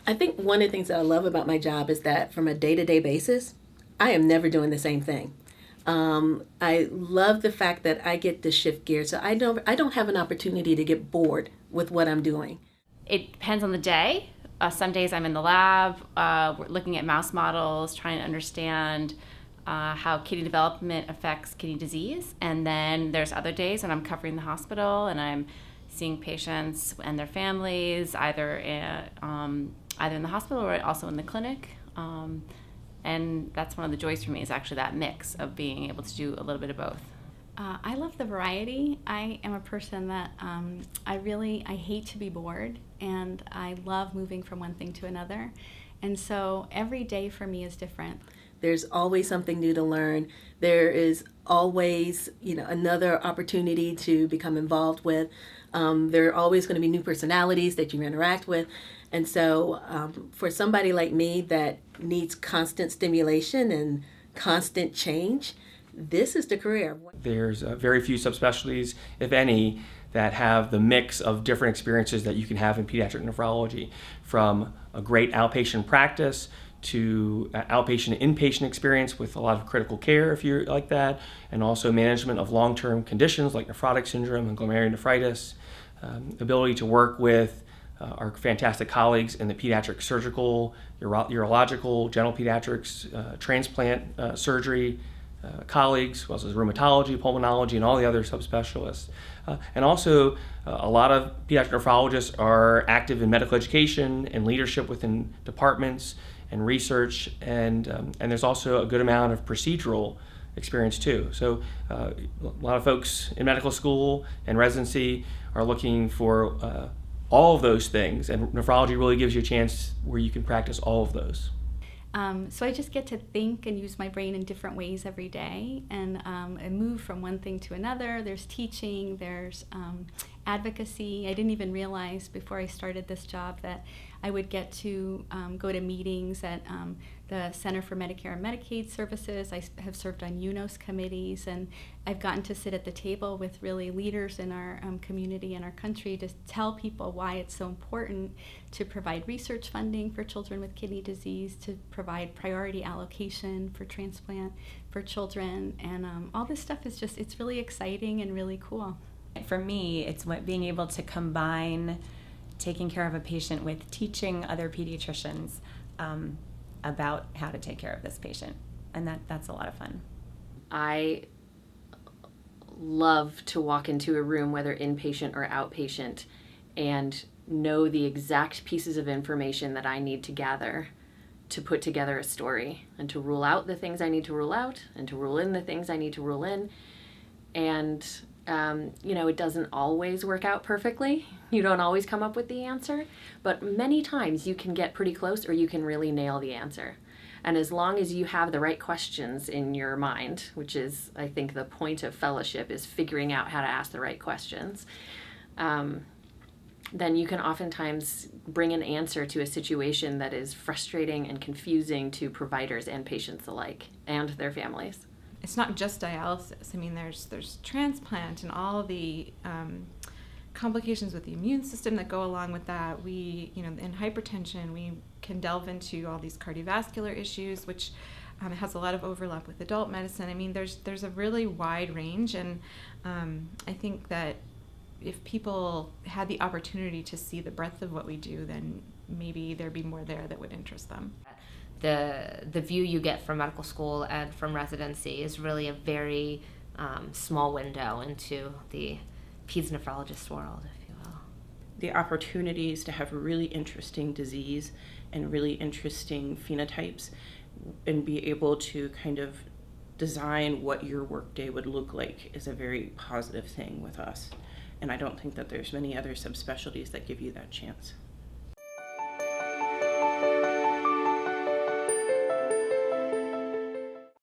I think one of the things that I love about my job is that from a day-to-day basis, I am never doing the same thing. I love the fact that I get to shift gears, so I don't have an opportunity to get bored with what I'm doing. It depends on the day. Some days I'm in the lab, we're looking at mouse models, trying to understand how kidney development affects kidney disease. And then there's other days when I'm covering the hospital and I'm seeing patients and their families, either in the hospital or also in the clinic. And that's one of the joys for me, is actually that mix of being able to do a little bit of both. I love the variety. I am a person that I hate to be bored, and I love moving from one thing to another. And so every day for me is different. There's always something new to learn. There is always, another opportunity to become involved with. There are always going to be new personalities that you interact with. And so for somebody like me that needs constant stimulation and constant change, this is the career. There's very few subspecialties, if any, that have the mix of different experiences that you can have in pediatric nephrology, from a great outpatient practice to outpatient inpatient experience with a lot of critical care, if you're like that, and also management of long-term conditions like nephrotic syndrome and glomerulonephritis, ability to work with our fantastic colleagues in the pediatric surgical, urological, general pediatrics, transplant surgery, colleagues, as well as rheumatology, pulmonology, and all the other subspecialists. And also, a lot of pediatric nephrologists are active in medical education and leadership within departments and research, and there's also a good amount of procedural experience too. So a lot of folks in medical school and residency are looking for all of those things, and nephrology really gives you a chance where you can practice all of those. So I just get to think and use my brain in different ways every day, and move from one thing to another. There's teaching, there's advocacy. I didn't even realize before I started this job that I would get to go to meetings at the Center for Medicare and Medicaid Services. I have served on UNOS committees, and I've gotten to sit at the table with really leaders in our community and our country to tell people why it's so important to provide research funding for children with kidney disease, to provide priority allocation for transplant for children, and all this stuff is it's really exciting and really cool. For me, it's being able to combine taking care of a patient with teaching other pediatricians about how to take care of this patient, and that's a lot of fun. I love to walk into a room, whether inpatient or outpatient, and know the exact pieces of information that I need to gather to put together a story, and to rule out the things I need to rule out, and to rule in the things I need to rule in. And it doesn't always work out perfectly. You don't always come up with the answer, but many times you can get pretty close, or you can really nail the answer. And as long as you have the right questions in your mind, which is, I think, the point of fellowship, is figuring out how to ask the right questions, then you can oftentimes bring an answer to a situation that is frustrating and confusing to providers and patients alike, and their families. It's not just dialysis. I mean, there's transplant and all the complications with the immune system that go along with that. In hypertension, we can delve into all these cardiovascular issues, which has a lot of overlap with adult medicine. I mean, there's a really wide range, and I think that if people had the opportunity to see the breadth of what we do, then maybe there'd be more there that would interest them. The view you get from medical school and from residency is really a very small window into the peds nephrologist world, if you will. The opportunities to have really interesting disease and really interesting phenotypes, and be able to kind of design what your workday would look like, is a very positive thing with us. And I don't think that there's many other subspecialties that give you that chance.